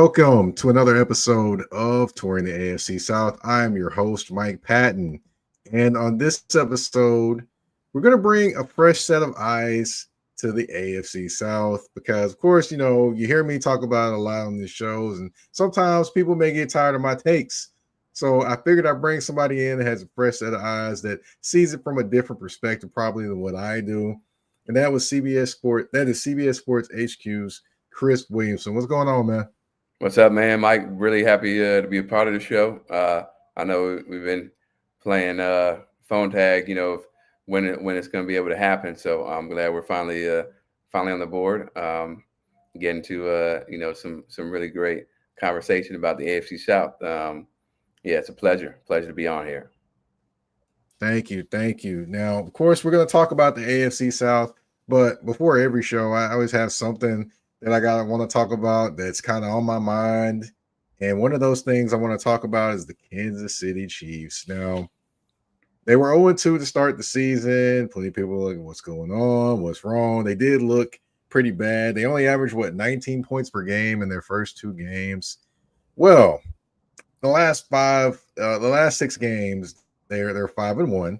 Welcome to another episode of Touring the AFC South. I'm your host, Mike Patton. And on this episode, we're going to bring a fresh set of eyes to the AFC South because, of course, you hear me talk about it a lot on these shows, and sometimes people may get tired of my takes. So I figured I'd bring somebody in that has a fresh set of eyes that sees it from a different perspective, probably than what I do. And that was CBS Sport. That is CBS Sports HQ's Chris Williamson. What's going on, man? What's up, man? Mike, really happy to be a part of the show. I know we've been playing phone tag, when it's going to be able to happen. So I'm glad we're finally on the board, getting to some really great conversation about the AFC South. Yeah, it's a pleasure to be on here. Thank you. Now, of course, we're going to talk about the AFC South, but before every show, I always have something that I want to talk about that's kind of on my mind. And one of those things I want to talk about is the Kansas City Chiefs. Now, they were 0-2 to start the season. Plenty of people were like, what's going on? What's wrong? They did look pretty bad. They only averaged, 19 points per game in their first two games. Well, the last six games, they're 5-1.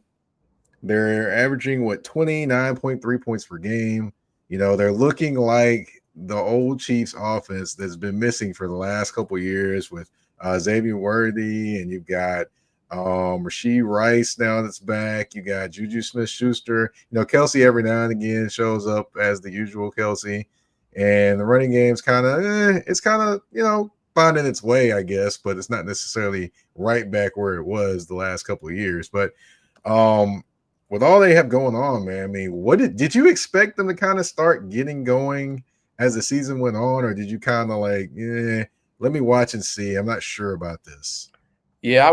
They're averaging 29.3 points per game. They're looking like the old Chiefs offense that's been missing for the last couple of years with Xavier Worthy, and you've got Rashee Rice now that's back. You got Juju Smith-Schuster. Kelsey every now and again shows up as the usual Kelsey, and the running game's kind of finding its way, I guess, but it's not necessarily right back where it was the last couple of years. But with all they have going on, man, I mean, what did you expect them to kind of start getting going as the season went on, or did you kind of like, let me watch and see? I'm not sure about this. Yeah,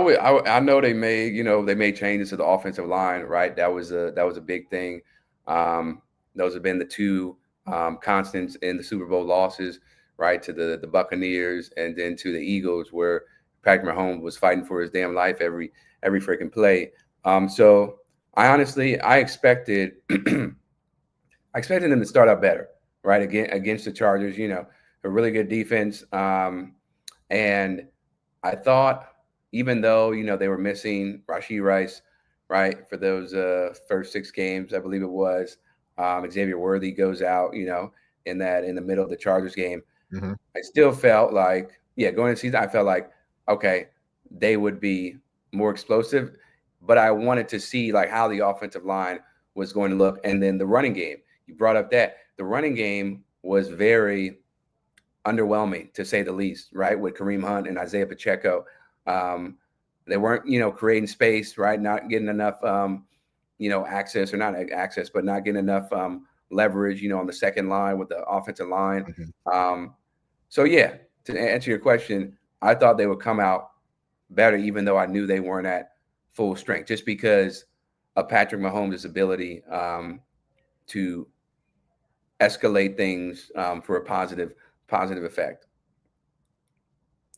I know they made changes to the offensive line, right? That was a big thing. Those have been the two constants in the Super Bowl losses, right? To the Buccaneers and then to the Eagles, where Patrick Mahomes was fighting for his damn life every freaking play. So I expected them to start out better, right? Against the Chargers, a really good defense. And I thought, even though, they were missing Rashee Rice, right, for those first six games, I believe it was, Xavier Worthy goes out, in the middle of the Chargers game. Mm-hmm. I still felt like, going into the season, I felt like, okay, they would be more explosive, but I wanted to see like how the offensive line was going to look. And then the running game, you brought up that the running game was very underwhelming, to say the least, right? With Kareem Hunt and Isaiah Pacheco. They weren't, creating space, right? Not getting enough, access, or not access, but not getting enough leverage, on the second line with the offensive line. Mm-hmm. So yeah, to answer your question, I thought they would come out better, even though I knew they weren't at full strength, just because of Patrick Mahomes' ability to escalate things for a positive effect.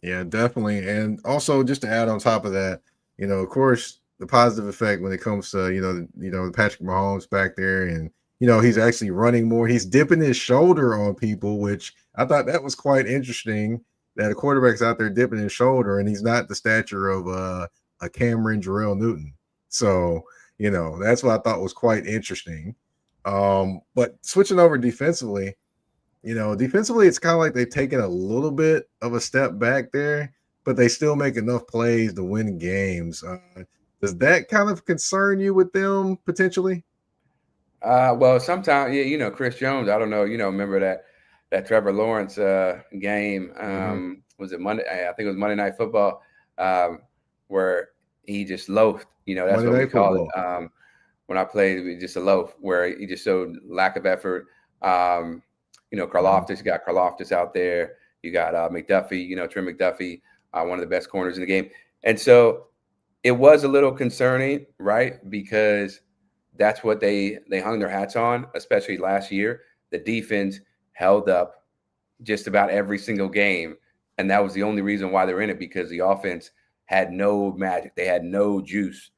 Yeah, definitely. And also, just to add on top of that, of course, the positive effect when it comes to, Patrick Mahomes back there, and, he's actually running more. He's dipping his shoulder on people, which I thought that was quite interesting, that a quarterback's out there dipping his shoulder, and he's not the stature of a Cameron Jarrell Newton. So, that's what I thought was quite interesting. But switching over defensively, defensively, it's kind of like they've taken a little bit of a step back there, but they still make enough plays to win games. Does that kind of concern you with them potentially? Well, sometimes, Chris Jones, I don't know, remember that Trevor Lawrence game? Mm-hmm. Was it Monday? I think it was Monday Night Football, where he just loafed. That's Monday what we Night call Football. it. When I played, it was just a loaf, where he just showed lack of effort. Karlaftis, you got Karlaftis out there. You got McDuffie, Trent McDuffie, one of the best corners in the game. And so it was a little concerning, right? Because that's what they hung their hats on, especially last year. The defense held up just about every single game. And that was the only reason why they're in it, because the offense had no magic. They had no juice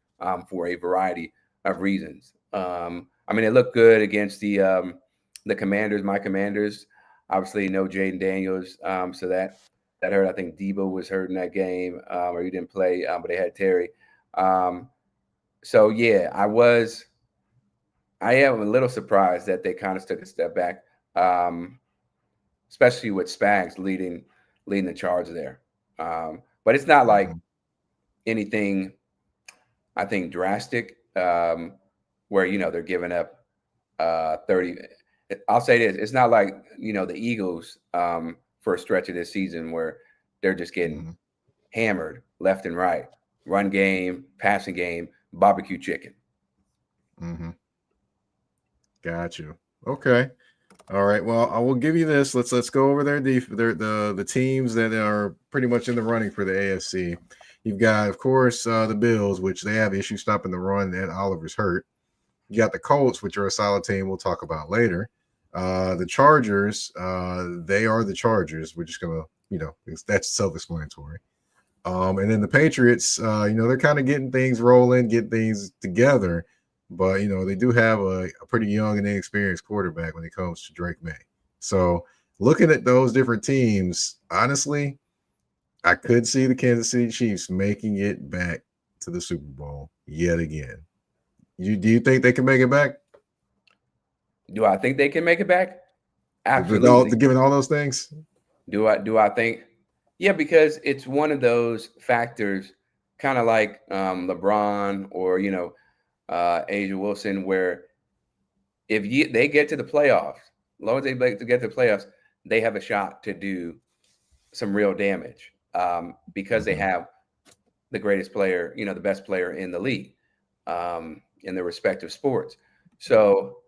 for a variety of reasons. It looked good against the Commanders, my Commanders. Obviously, no Jaden Daniels, so that that hurt. I think Debo was hurt in that game, or he didn't play, but they had Terry. So yeah, I am a little surprised that they kind of took a step back, especially with Spags leading the charge there. But it's not like anything, I think, drastic, where they're giving up 30. I'll say this: it's not like the Eagles for a stretch of this season where they're just getting hammered left and right, run game, passing game, barbecue chicken. Got you. Okay. All right. Well, I will give you this. Let's go over the teams that are pretty much in the running for the AFC. You've got, of course, the Bills, which they have issues stopping the run. Ed Oliver's hurt. You got the Colts, which are a solid team we'll talk about later. The Chargers, they are the Chargers. We're just gonna, that's self-explanatory. And then the Patriots, they're kind of getting things rolling, getting things together. But, they do have a pretty young and inexperienced quarterback when it comes to Drake May. So looking at those different teams, honestly, I could see the Kansas City Chiefs making it back to the Super Bowl yet again. Do you think they can make it back? Do I think they can make it back? Absolutely. Given all those things? Do I think? Yeah, because it's one of those factors, kind of like LeBron or, Asia Wilson, where if they get to the playoffs, as long as they get to the playoffs, they have a shot to do some real damage because they have the greatest player, the best player in the league in their respective sports. So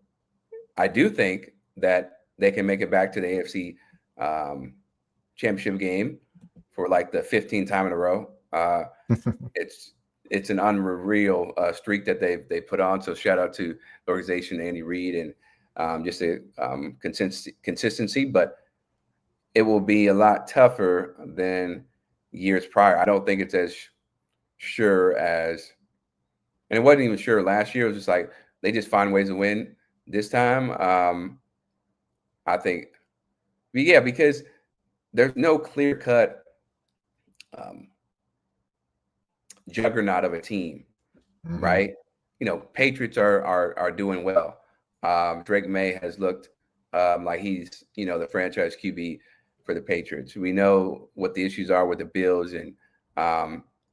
I do think that they can make it back to the AFC championship game for like the 15th time in a row. It's an unreal streak that they put on. So shout out to the organization, Andy Reid, and just a consistency. But it will be a lot tougher than years prior. I don't think it's as sure as, and it wasn't even sure last year. It was just like they just find ways to win this time. I think, because there's no clear cut juggernaut of a team, right? Patriots are doing well. Drake May has looked like he's the franchise QB for the Patriots. We know what the issues are with the Bills and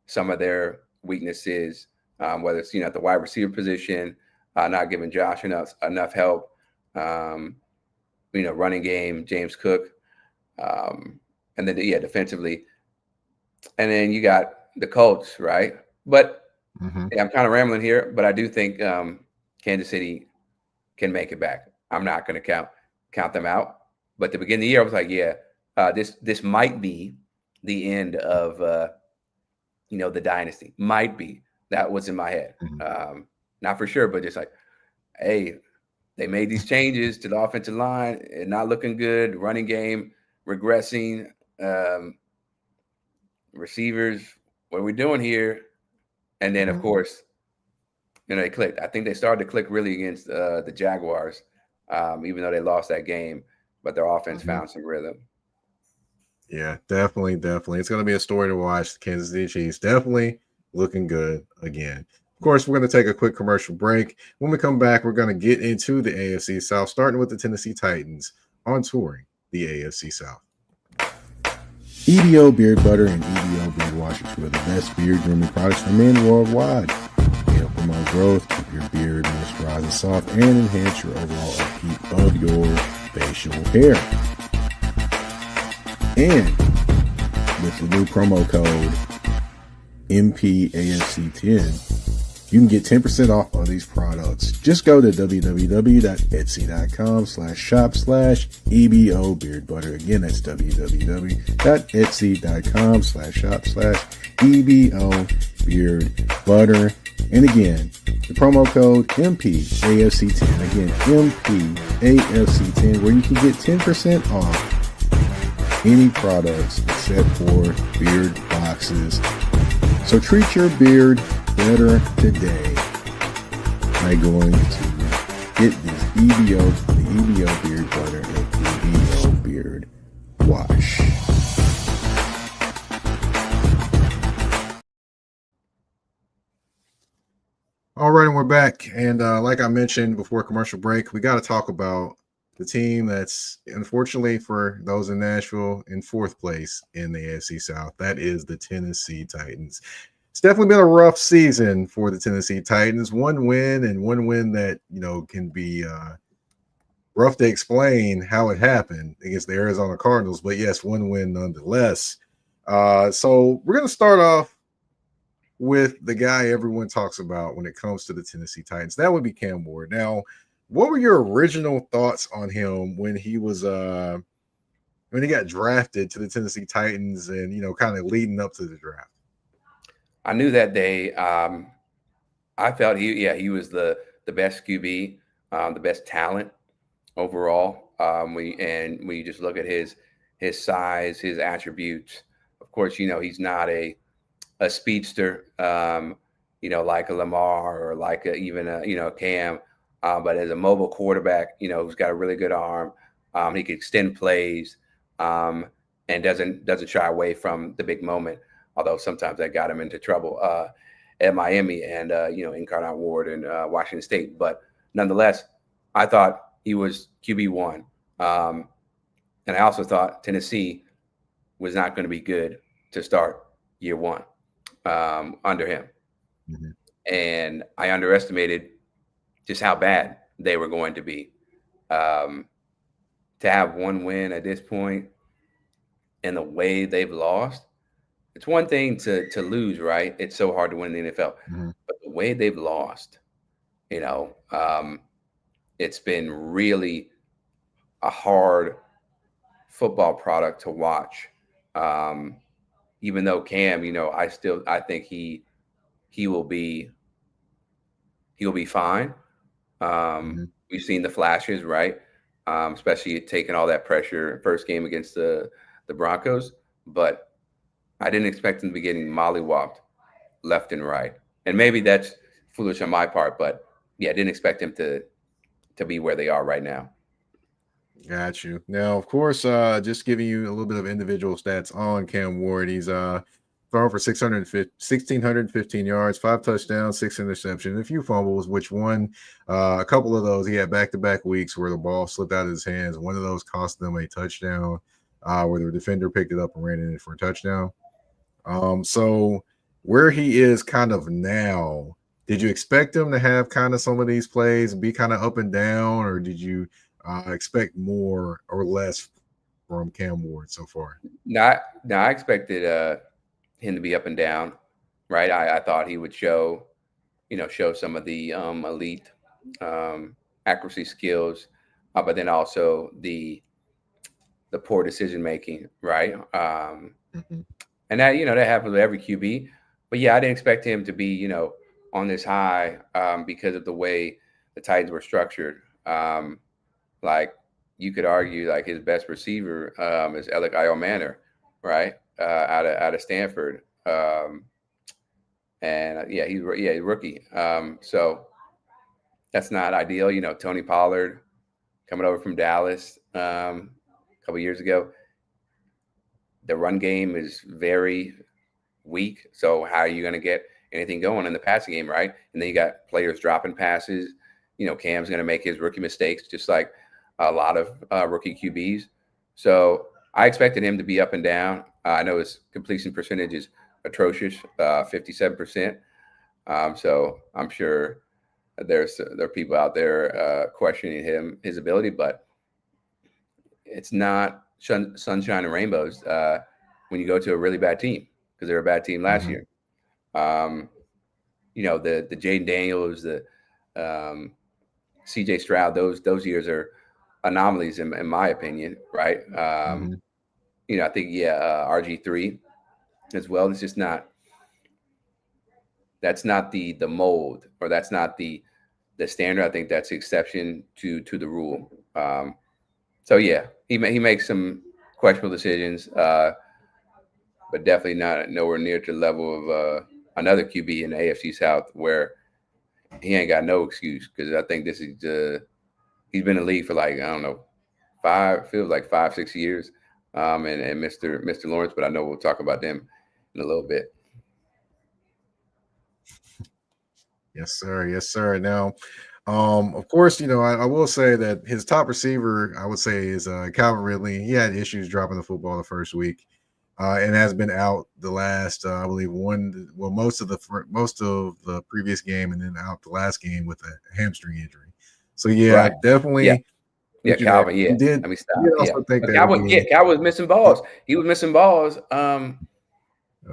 some of their weaknesses, whether it's at the wide receiver position, not giving Josh enough help, running game, James Cook, and then defensively, and then you got the Colts, right? But yeah, I'm kind of rambling here, but I do think Kansas City can make it back. I'm not going to count them out. But at the beginning of the year, I was like, this might be the end of the dynasty. Might be. That was in my head. Not for sure, but just like, hey, they made these changes to the offensive line and not looking good. Running game regressing. Receivers, what are we doing here? And then, of course, they clicked. I think they started to click really against the Jaguars, even though they lost that game. But their offense found some rhythm. Yeah, definitely. It's going to be a story to watch. The Kansas City Chiefs definitely looking good again. Of course, we're going to take a quick commercial break. When we come back, we're going to get into the AFC South, starting with the Tennessee Titans on touring the AFC South. EBO Beard Butter and EBO Beard Wash are two of the best beard grooming products for men worldwide. They help promote growth, keep your beard moisturized and soft, and enhance your overall upkeep of your facial hair. And with the new promo code MPAFC10, you can get 10% off on these products. Just go to www.etsy.com/shop/EBO Beard Butter. Again, that's www.etsy.com/shop/EBO Beard Butter. And again, the promo code MPAFC10. Again, MPAFC10, where you can get 10% off any products except for beard boxes. So treat your beard better today by going to get this EBO Beard Butter and EBO Beard Wash. All right, and we're back. And like I mentioned before commercial break, we got to talk about the team that's unfortunately for those in Nashville in fourth place in the AFC South. That is the Tennessee Titans. It's definitely been a rough season for the Tennessee Titans. One win that can be rough to explain how it happened against the Arizona Cardinals, but yes, one win nonetheless. So we're gonna start off with the guy everyone talks about when it comes to the Tennessee Titans. That would be Cam Ward. Now, what were your original thoughts on him when he was when he got drafted to the Tennessee Titans and kind of leading up to the draft? I knew that day. I felt he was the best QB, the best talent overall. When you just look at his size, his attributes, of course, he's not a speedster, like a Lamar or like even a Cam, but as a mobile quarterback, who's got a really good arm, he can extend plays, and doesn't shy away from the big moment. Although sometimes that got him into trouble at Miami and Incarnate Ward and Washington State, but nonetheless, I thought he was QB1, and I also thought Tennessee was not going to be good to start year one. Under him. Mm-hmm. And I underestimated just how bad they were going to be. To have one win at this point and the way they've lost, it's one thing to lose, right? It's so hard to win in the NFL. Mm-hmm. But the way they've lost, it's been really a hard football product to watch. Even though Cam, I think he will be fine. Mm-hmm. We've seen the flashes, right? Especially taking all that pressure first game against the Broncos, but I didn't expect him to be getting mollywopped left and right. And maybe that's foolish on my part, but yeah, I didn't expect him to be where they are right now. Got you. Now, of course, just giving you a little bit of individual stats on Cam Ward. He's thrown for 1,615 yards, 5 touchdowns, 6 interceptions, a few fumbles, which a couple of those he had back-to-back weeks where the ball slipped out of his hands. One of those cost them a touchdown where the defender picked it up and ran in it for a touchdown. So where he is kind of now, did you expect him to have kind of some of these plays and be kind of up and down, or did you expect more or less from Cam Ward so far? I expected him to be up and down, right? I thought he would show some of the elite accuracy skills, but then also the poor decision making, right? Mm-hmm. And that that happens with every QB. But yeah, I didn't expect him to be on this high because of the way the Titans were structured. Like you could argue, like his best receiver is Alec Manor, right? Out of Stanford, and he's a rookie. So that's not ideal. Tony Pollard coming over from Dallas a couple years ago. The run game is very weak. So how are you going to get anything going in the passing game, right? And then you got players dropping passes. Cam's going to make his rookie mistakes, just like a lot of rookie QBs. So I expected him to be up and down. I know his completion percentage is atrocious, 57%. So I'm sure there are people out there questioning his ability, but it's not sunshine and rainbows when you go to a really bad team, because they're a bad team last year. The Jaden Daniels, the CJ Stroud, those years are anomalies in my opinion, right? I think RG3 as well. It's just not. That's not the mold, or that's not the standard. I think that's the exception to the rule. So yeah, he makes some questionable decisions, but definitely nowhere near to the level of another QB in the AFC South, where he ain't got no excuse, because I think this is he's been in the league for like, I don't know, 5-6 years, and Mr. Lawrence, but I know we'll talk about them in a little bit. Yes, sir. Yes, sir. Now, of course, I will say that his top receiver, I would say, is Calvin Ridley. He had issues dropping the football the first week, and has been out the last, I believe, most of the previous game, and then out the last game with a hamstring injury. So yeah, Right. Yeah. definitely Yeah. get you there. Calvin. Yeah. Let me You stop. did Yeah. also think But that would be Calvin was missing balls. He was missing balls.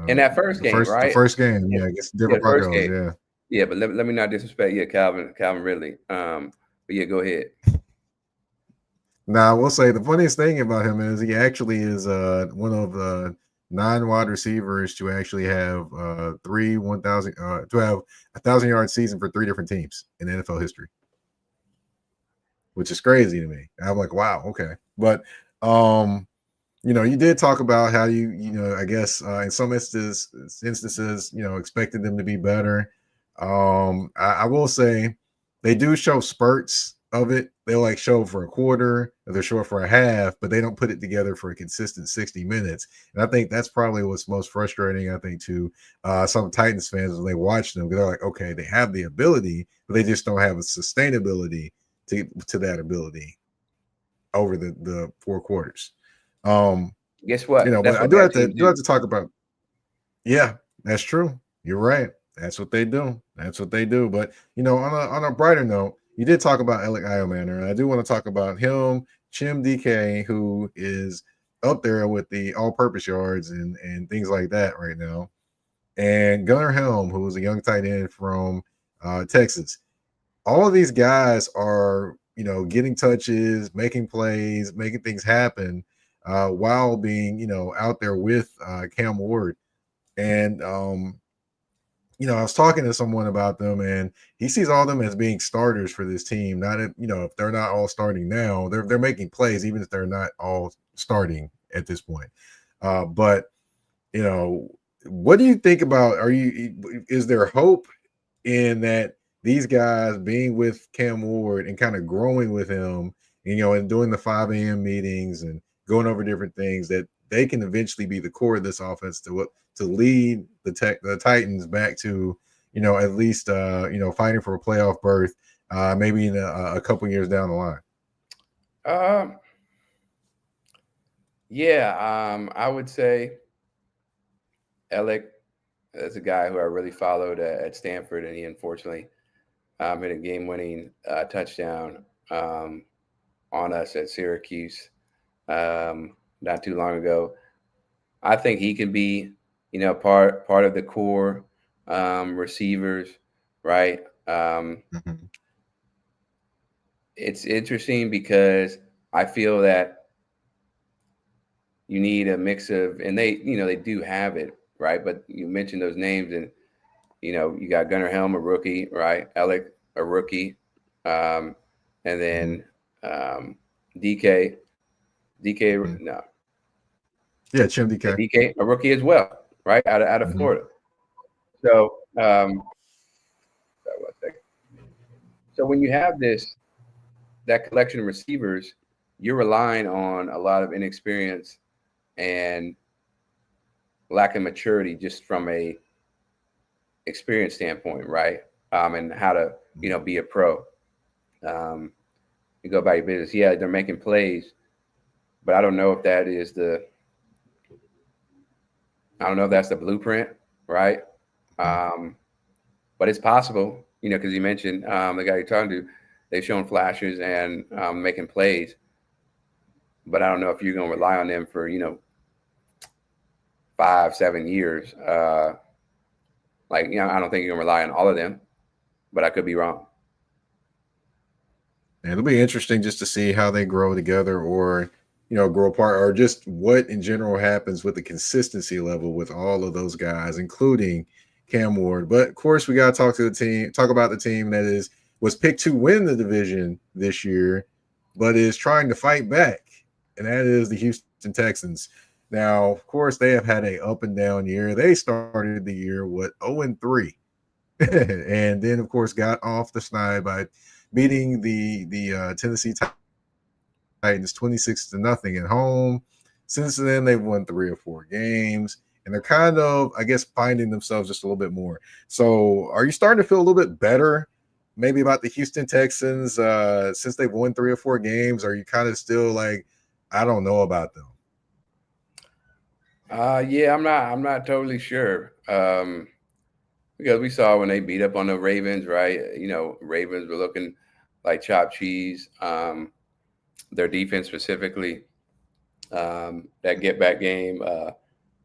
In that first the game, first right? game. Yeah. Yeah, I guess Yeah. different The first Broncos. game. Yeah. Yeah. But let me not disrespect. Yeah. Calvin Ridley. But yeah, go ahead. Now, I will say the funniest thing about him is he actually is one of the 9 wide receivers to actually have 1,000 to have 1,000-yard season for 3 different teams in NFL history, which is crazy to me. I'm like, wow, okay. But you did talk about how I guess in some instances, expected them to be better. I will say they do show spurts of it. They'll like show for a quarter, or they're short for a half, but they don't put it together for a consistent 60 minutes. And I think that's probably what's most frustrating, I think, to some Titans fans when they watch them. They're like, okay, they have the ability, but they just don't have a sustainability to that ability over the 4 quarters. Um, Guess what? but That's I what do bad have to teams do. talk about. Yeah, that's true. You're right. That's what they do. That's what they do. But on a brighter note, you did talk about Alec Iomanner, and I do want to talk about him, Chim DK, who is up there with the all-purpose yards and things like that right now, and Gunnar Helm, who is a young tight end from Texas. All of these guys are getting touches, making plays, making things happen while being out there with Cam Ward. And I was talking to someone about them, and he sees all of them as being starters for this team. Not if they're not all starting now, they're making plays even if they're not all starting at this point. But what do you think about? Is there hope in that these guys being with Cam Ward and kind of growing with him, and doing the 5 a.m. meetings and going over different things, that they can eventually be the core of this offense to lead the Titans back to, at least fighting for a playoff berth, maybe in a couple years down the line? Yeah. I would say Alec is a guy who I really followed at Stanford, and he unfortunately hit a game-winning touchdown on us at Syracuse not too long ago. I think he can be, part of the core receivers, right? It's interesting because I feel that you need a mix of, and they do have it, right? But you mentioned those names, and you got Gunnar Helm, a rookie, right? Alec, a rookie, and then DK, no, Yeah, Chim DK. DK, a rookie as well, right? Out of Florida. So, so when you have that collection of receivers, you're relying on a lot of inexperience and lack of maturity just from a experience standpoint, right? And how to, be a pro. You go about your business. Yeah, they're making plays, but I don't know if that's the blueprint, right? But it's possible, because you mentioned the guy you're talking to, they've shown flashes and making plays, but I don't know if you're going to rely on them for 5-7 years. I don't think you're going to rely on all of them, but I could be wrong. It'll be interesting just to see how they grow together, or grow apart, or just what in general happens with the consistency level with all of those guys, including Cam Ward. But of course, we got to talk about the team that was picked to win the division this year, but is trying to fight back, and that is the Houston Texans. Now, of course, they have had a up and down year. They started the year with 0-3, and then of course got off the schneid by beating the Tennessee Titans 26-0 at home. Since then, they've won 3 or 4 games, and they're kind of, I guess, finding themselves just a little bit more. So are you starting to feel a little bit better maybe about the Houston Texans since they've won 3 or 4 games? Are you kind of still like, I don't know about them? Yeah, I'm not totally sure. Because we saw when they beat up on the Ravens, right? Ravens were looking like chopped cheese. Their defense specifically, that get back game,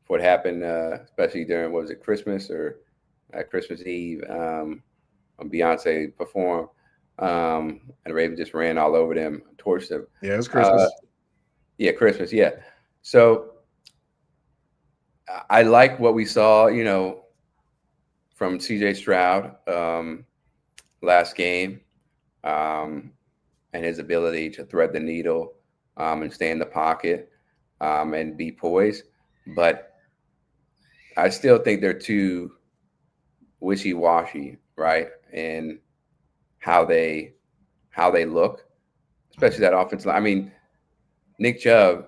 what happened, especially during, what was it, Christmas or Christmas Eve, when Beyonce performed, and the Ravens just ran all over them, torched them. Yeah, it was Uh, Christmas. yeah, Christmas. Yeah. So I like what we saw, from CJ Stroud last game, and his ability to thread the needle, and stay in the pocket, and be poised. But I still think they're too wishy-washy, right? And how they look, especially that offensive line. I mean, Nick Chubb,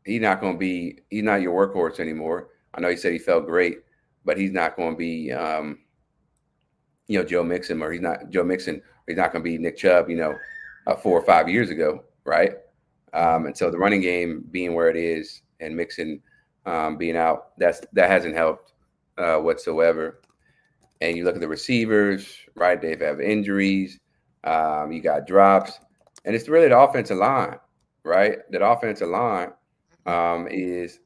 he's not your workhorse anymore. I know he said he felt great, but he's not going to be, Joe Mixon, or he's not Joe Mixon. He's not going to be Nick Chubb, 4 or 5 years ago, right? And so the running game being where it is, and Mixon being out, that hasn't helped whatsoever. And you look at the receivers, right? They have injuries. You got drops, and it's really the offensive line, right? That offensive line is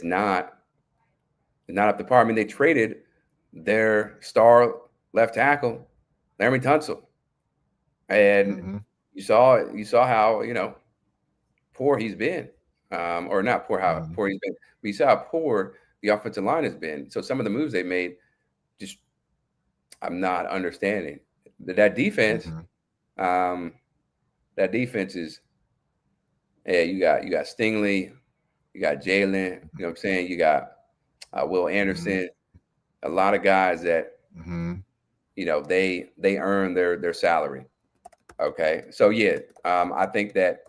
not up to par. I mean, they traded their star left tackle, Larry Tunsil, and you saw how poor he's been, or not poor, how poor he's been, but you saw how poor the offensive line has been. So some of the moves they made, just I'm not understanding. That defense, is, yeah, you got Stingley, you got Jalen, you know what I'm saying? You got Will Anderson, a lot of guys that they earn their salary. Okay, so yeah, I think that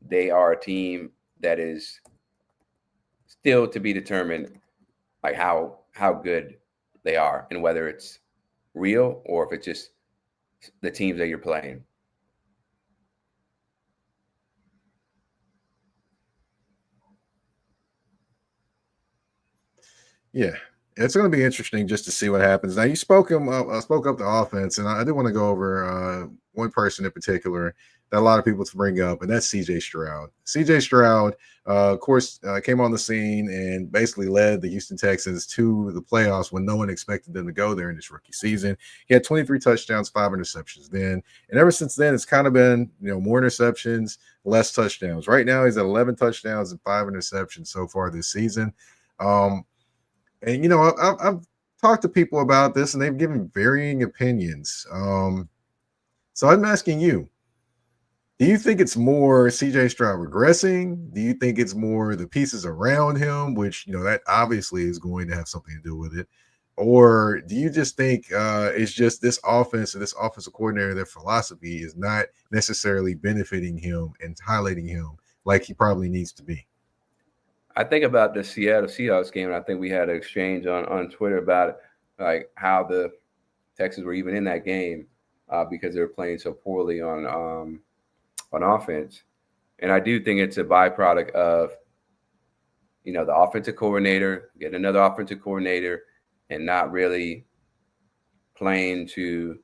they are a team that is still to be determined, like how good they are, and whether it's real or if it's just the teams that you're playing. Yeah, it's going to be interesting just to see what happens. Now, you spoke up the offense, and I do want to go over one person in particular that a lot of people to bring up, and that's CJ Stroud. CJ Stroud, of course, came on the scene and basically led the Houston Texans to the playoffs when no one expected them to go there in this rookie season. He had 23 touchdowns, 5 interceptions then, and ever since then, it's kind of been more interceptions, less touchdowns. Right now, he's at 11 touchdowns and 5 interceptions so far this season. And I've talked to people about this, and they've given varying opinions. So I'm asking you, do you think it's more CJ Stroud regressing? Do you think it's more the pieces around him, which that obviously is going to have something to do with it? Or do you just think it's just this offense and this offensive coordinator, their philosophy is not necessarily benefiting him and highlighting him like he probably needs to be? I think about the Seattle Seahawks game, and I think we had an exchange on Twitter about it, like how the Texans were even in that game because they were playing so poorly on offense. And I do think it's a byproduct of, the offensive coordinator, get another offensive coordinator, and not really playing to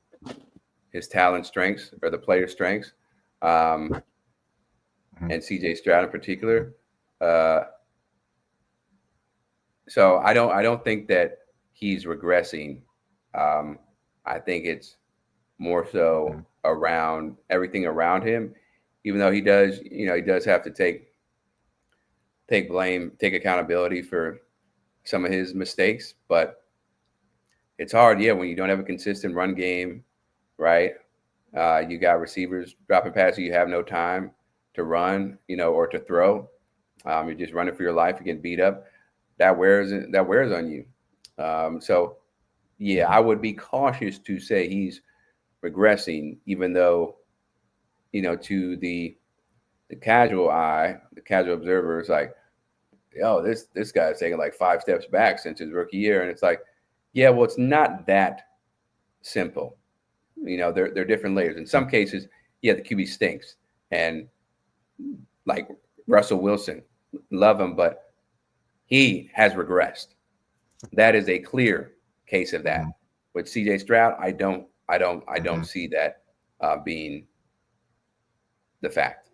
his talent strengths or the player strengths, and CJ Stroud in particular. So I don't think that he's regressing. I think it's more so around everything around him, even though he does have to take blame, take accountability for some of his mistakes. But it's hard, when you don't have a consistent run game, right? You got receivers dropping passes, you have no time to run, or to throw. You're just running for your life, you get beat up. That wears on you. So, yeah, I would be cautious to say he's regressing, even though, to the casual eye, the casual observer, is like, yo, this guy's taking like 5 steps back since his rookie year. And it's like, yeah, well, it's not that simple. They're different layers. In some cases, yeah, the QB stinks. And like Russell Wilson, love him, but he has regressed. That is a clear case of that. With CJ Stroud, I don't see that being the fact.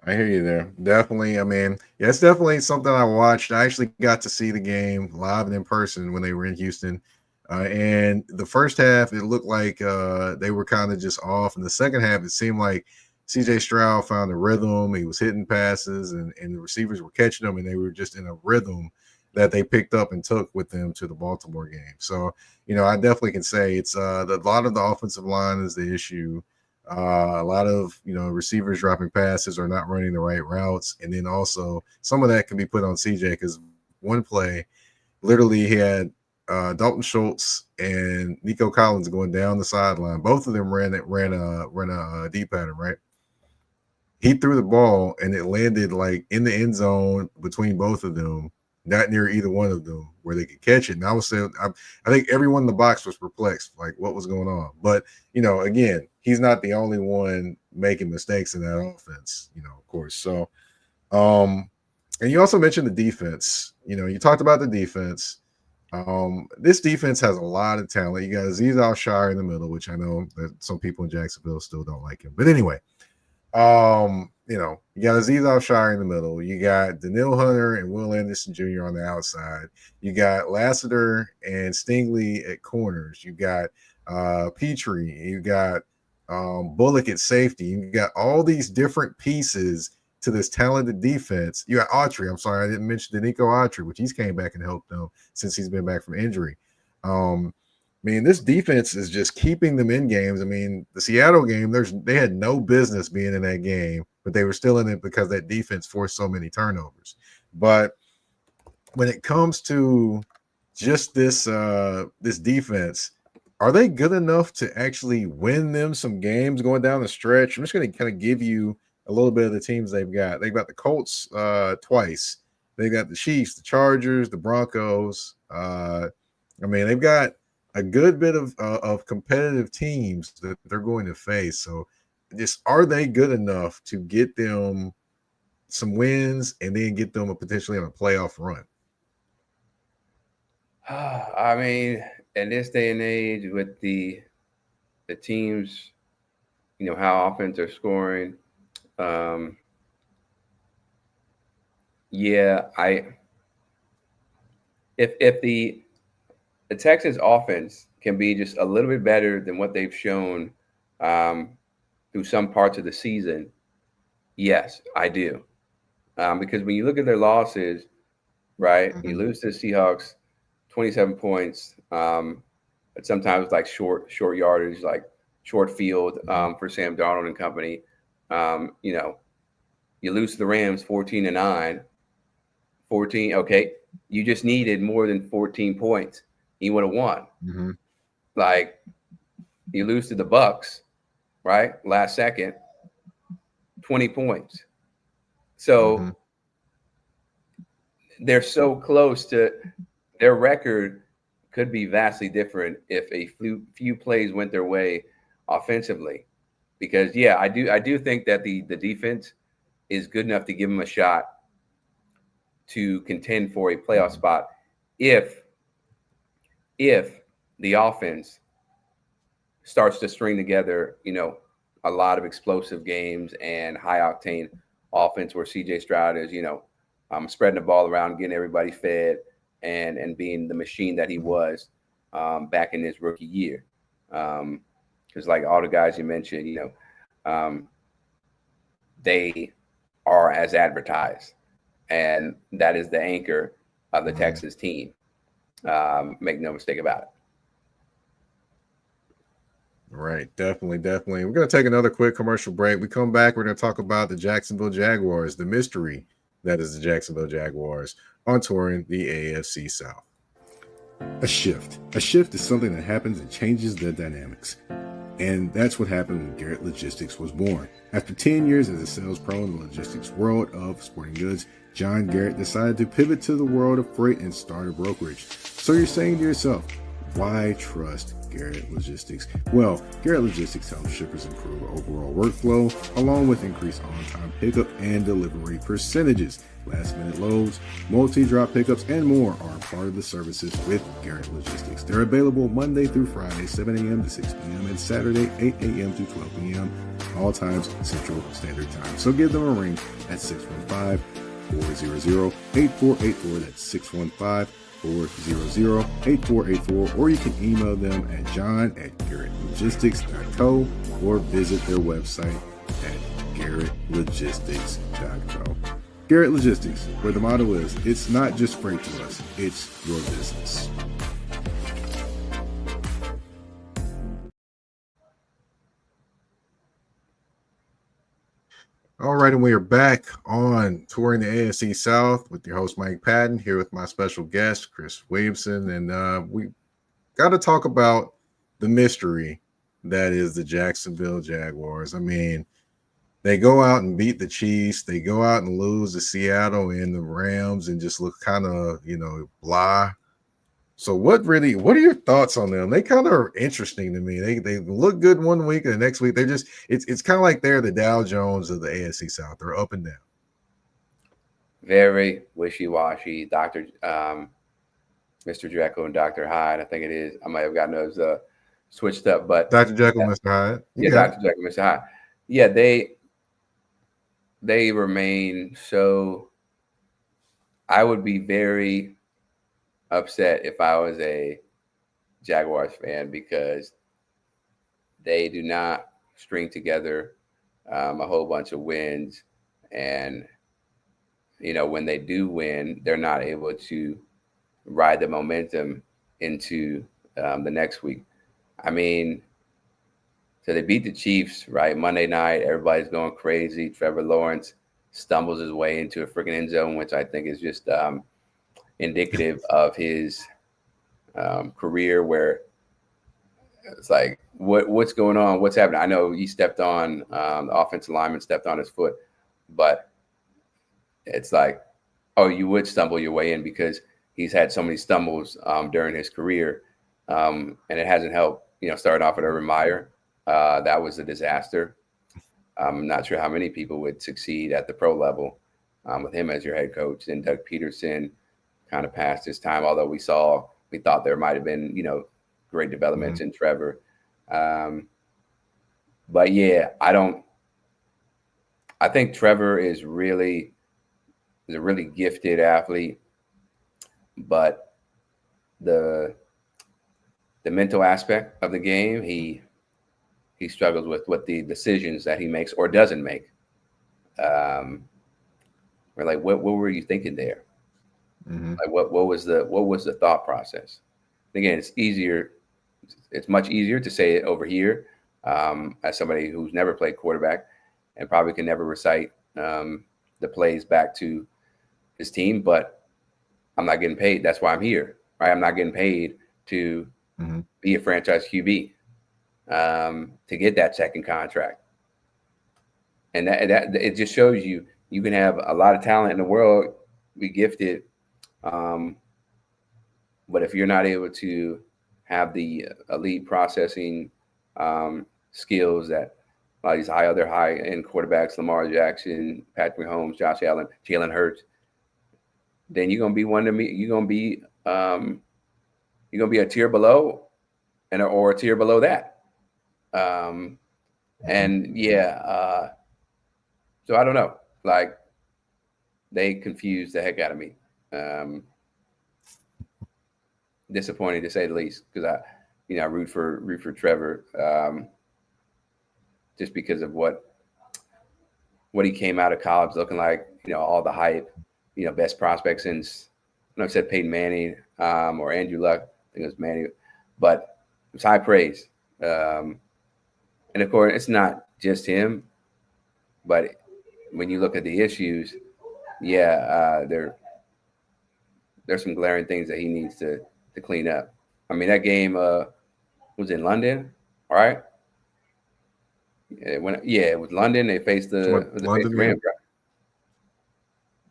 I hear you there. Definitely. I mean, yeah, it's definitely something I watched. I actually got to see the game live and in person when they were in Houston. And the first half, it looked like they were kind of just off. In the second half, it seemed like CJ Stroud found a rhythm. He was hitting passes, and the receivers were catching them, and they were just in a rhythm that they picked up and took with them to the Baltimore game. So, I definitely can say it's a lot of the offensive line is the issue. A lot of receivers dropping passes or not running the right routes, and then also some of that can be put on CJ because one play, literally, he had Dalton Schultz and Nico Collins going down the sideline. Both of them ran a deep pattern, right? He threw the ball and it landed like in the end zone between both of them, not near either one of them where they could catch it. And I was saying, I think everyone in the box was perplexed, like what was going on. But, again, he's not the only one making mistakes in that offense, of course. So, and you also mentioned the defense. You talked about the defense. This defense has a lot of talent. You got Azeez Al-Shire in the middle, which I know that some people in Jacksonville still don't like him. But anyway, you got Azeez Al-Shire in the middle. You got Daniil Hunter and Will Anderson Jr. on the outside. You got Lassiter and Stingley at corners. You got Petrie. You got Bullock at safety. You got all these different pieces to this talented defense. You got Autry. I'm sorry, I didn't mention Danico Autry, which he's came back and helped them since he's been back from injury. This defense is just keeping them in games. I mean, the Seattle game, they had no business being in that game, but they were still in it because that defense forced so many turnovers. But when it comes to just this defense, are they good enough to actually win them some games going down the stretch? I'm just going to kind of give you a little bit of the teams they've got. They've got the Colts twice. They got the Chiefs, the Chargers, the Broncos. They've got a good bit of competitive teams that they're going to face. So just are they good enough to get them some wins and then get them potentially on a playoff run? I mean, in this day and age with the teams, how often they're scoring. If the Texans offense can be just a little bit better than what they've shown through some parts of the season, yes, I do. Because when you look at their losses, right, you lose to the Seahawks, 27 points, but sometimes like short yardage, like short field for Sam Darnold and company. You lose to the Rams 14-9, 14. Okay, you just needed more than 14 points. You would have won. Like you lose to the Bucks, right? Last second, 20 points. So they're so close to their record could be vastly different if a few plays went their way offensively. Because I do think that the defense is good enough to give them a shot to contend for a playoff spot if the offense starts to string together, a lot of explosive games and high octane offense where CJ Stroud is, spreading the ball around, getting everybody fed and being the machine that he was back in his rookie year. Because like all the guys you mentioned, they are as advertised, and that is the anchor of the Texas team. Make no mistake about it. Right. Definitely. We're going to take another quick commercial break. We come back. We're going to talk about the Jacksonville Jaguars, the mystery that is the Jacksonville Jaguars on touring the AFC South. A shift. A shift is something that happens and changes the dynamics. And that's what happened when Garrett Logistics was born. After 10 years as a sales pro in the logistics world of sporting goods, John Garrett decided to pivot to the world of freight and start a brokerage. So you're saying to yourself, why trust Garrett Logistics? Well, Garrett Logistics helps shippers improve overall workflow, along with increased on-time pickup and delivery percentages. Last-minute loads, multi-drop pickups, and more are part of the services with Garrett Logistics. They're available Monday through Friday, 7 a.m. to 6 p.m., and Saturday, 8 a.m. to 12 p.m., all times Central Standard Time. So give them a ring at 615-400-8484. That's 615-400-8484, or you can email them at john@garrettlogistics.co or visit their website at garrettlogistics.co. Garrett Logistics, where the motto is, it's not just freight to us, it's your business. All right, and we are back on Touring the AFC South with your host, Mike Patton, here with my special guest, Chris Williamson. And we got to talk about the mystery that is the Jacksonville Jaguars. I mean, they go out and beat the Chiefs. They go out and lose to Seattle and the Rams and just look kind of, blah. So what are your thoughts on them? They kind of are interesting to me. They look good one week and the next week they're just it's kind of like they're the Dow Jones of the AFC South. They're up and down. Very wishy-washy. Mr. Jekyll and Dr. Hyde, I think it is. I might have gotten those switched up, but Dr. Jekyll, Mr. Hyde. Yeah, Dr. Jekyll, Mr. Hyde. Yeah, they remain so. I would be very upset if I was a Jaguars fan because they do not string together a whole bunch of wins, and when they do win, they're not able to ride the momentum into the next week. I mean, so they beat the Chiefs, right? Monday night, everybody's going crazy. Trevor Lawrence stumbles his way into a freaking end zone, which I think is just indicative of his career, where it's like, what's going on? What's happening? I know he stepped on the offensive lineman, stepped on his foot, but it's like, oh, you would stumble your way in because he's had so many stumbles during his career, and it hasn't helped. Starting off with Urban Meyer, that was a disaster. I'm not sure how many people would succeed at the pro level with him as your head coach. And Doug Peterson kind of passed his time, although we thought there might have been, great developments in Trevor. But yeah, I think Trevor is a really gifted athlete, but the mental aspect of the game, he struggles with what the decisions that he makes or doesn't make. We're like, what were you thinking there? Mm-hmm. Like what was the thought process? Again, it's much easier to say it over here as somebody who's never played quarterback and probably can never recite the plays back to his team, but I'm not getting paid. That's why I'm here, right? I'm not getting paid to be a franchise QB to get that second contract. And that it just shows you can have a lot of talent in the world, be gifted, but if you're not able to have the elite processing skills that a lot of these other high-end quarterbacks, Lamar Jackson, Patrick Mahomes, Josh Allen, Jalen Hurts, then you're gonna be you're gonna be a tier below, or a tier below that. So I don't know. Like, they confused the heck out of me. Disappointing to say the least, because I root for Trevor just because of what he came out of college looking like. All the hype. Best prospect since, I don't know if I said Peyton Manning or Andrew Luck. I think it was Manning, but it was high praise. And of course, it's not just him, but when you look at the issues, there's some glaring things that he needs to clean up. I mean, that game was in London, all right? It was London. They faced What the London Rams, game?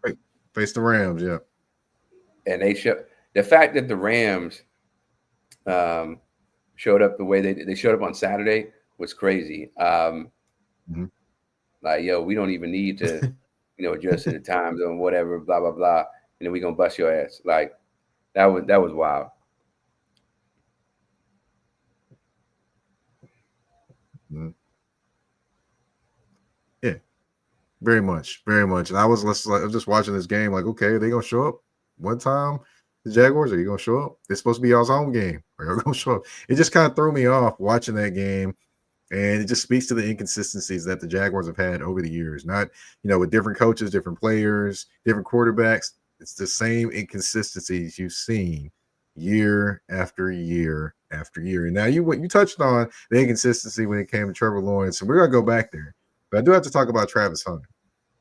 Right. Face the Rams, yeah. and they showed the fact that the Rams showed up the way they showed up on Saturday was crazy. Mhm. Like, yo, we don't even need to, adjust to the time zone, whatever, blah blah blah, and then we gonna bust your ass. Like that was wild. Mhm. Yeah, very much, very much. And I was just watching this game, like, okay, are they gonna show up one time? The Jaguars, are you gonna show up? It's supposed to be y'all's home game. Are you gonna show up? It just kind of threw me off watching that game. And it just speaks to the inconsistencies that the Jaguars have had over the years. Not, with different coaches, different players, different quarterbacks. It's the same inconsistencies you've seen year after year after year. And now you touched on the inconsistency when it came to Trevor Lawrence, and we're gonna go back there. But I do have to talk about Travis Hunter.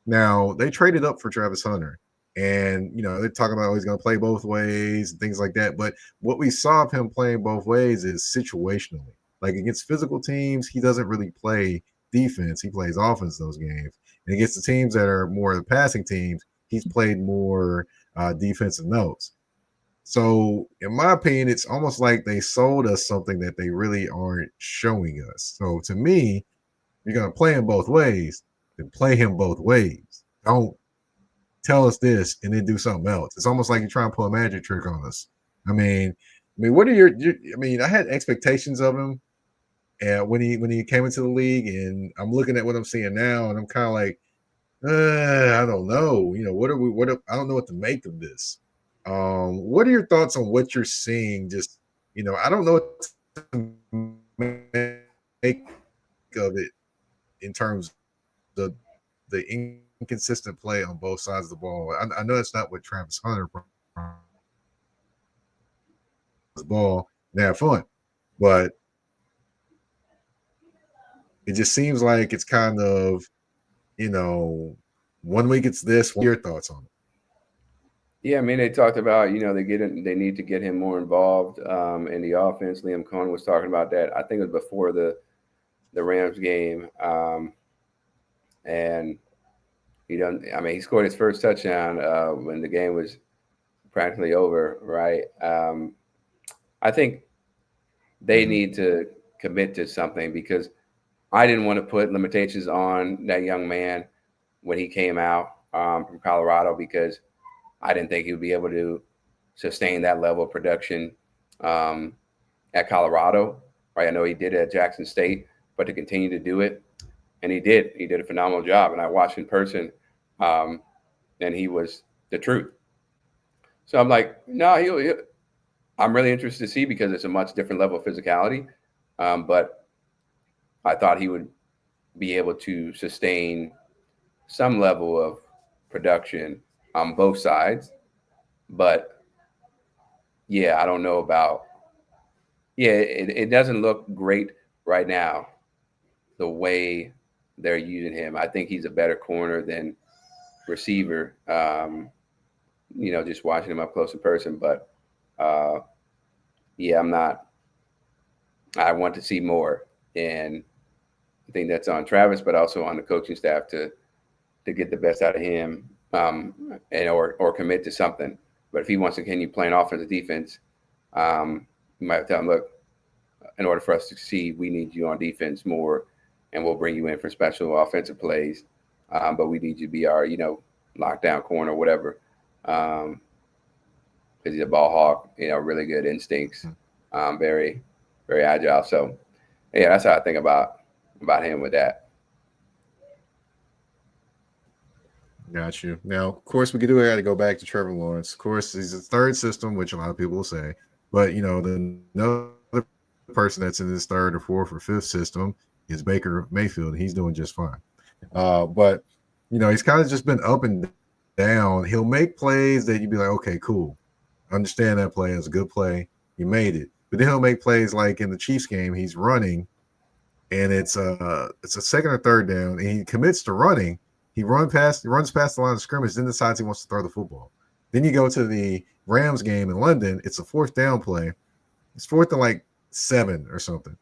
Now they traded up for Travis Hunter, and they're talking about he's going to play both ways and things like that. But what we saw of him playing both ways is situationally. Like against physical teams, he doesn't really play defense; he plays offense those games. And against the teams that are more the passing teams, he's played more defensive notes. So, in my opinion, it's almost like they sold us something that they really aren't showing us. So, to me, you're going to play him both ways, then play him both ways. Don't tell us this and then do something else. It's almost like you're trying to pull a magic trick on us. What are I had expectations of him when he came into the league, and I'm looking at what I'm seeing now, and I'm kind of like, I don't know. I don't know what to make of this. What are your thoughts on what you're seeing? Just, I don't know what to make of it in terms of the inconsistent play on both sides of the ball. I know that's not what Travis Hunter ball and have fun, but it just seems like it's kind of, 1 week it's this. What are your thoughts on it? Yeah, I mean, they talked about, they need to get him more involved in the offense. Liam Cohen was talking about that. I think it was before the Rams game. And he scored his first touchdown when the game was practically over, right? I think they need to commit to something, because I didn't want to put limitations on that young man when he came out from Colorado, because I didn't think he would be able to sustain that level of production at Colorado, right? I know he did it at Jackson State, but to continue to do it, and he did a phenomenal job. And I watched in person, and he was the truth. So I'm like, no, I'm really interested to see, because it's a much different level of physicality. But I thought he would be able to sustain some level of production on both sides. But yeah, I don't know about. Yeah, it doesn't look great right now, the way they're using him. I think he's a better corner than receiver. Just watching him up close in person. But yeah, I'm not. I want to see more, and I think that's on Travis, but also on the coaching staff to get the best out of him, and or commit to something. But if he wants to continue playing offensive defense, you might tell him, look, in order for us to succeed, we need you on defense more, and we'll bring you in for special offensive plays. But we need you to be our, lockdown corner, whatever. Because he's a ball hawk, really good instincts, very, very agile. So, yeah, that's how I think about him with that. Got you. Now, of course, we got to go back to Trevor Lawrence. Of course, he's a third system, which a lot of people will say. But, the another person that's in this third or fourth or fifth system is Baker Mayfield, and he's doing just fine. But, he's kind of just been up and down. He'll make plays that you'd be like, okay, cool. Understand that play. It's a good play. You made it. But then he'll make plays like in the Chiefs game, he's running, and it's a second or third down, and he commits to running. He runs past the line of scrimmage, then decides he wants to throw the football. Then you go to the Rams game in London. It's a fourth down play. It's fourth and like 7 or something.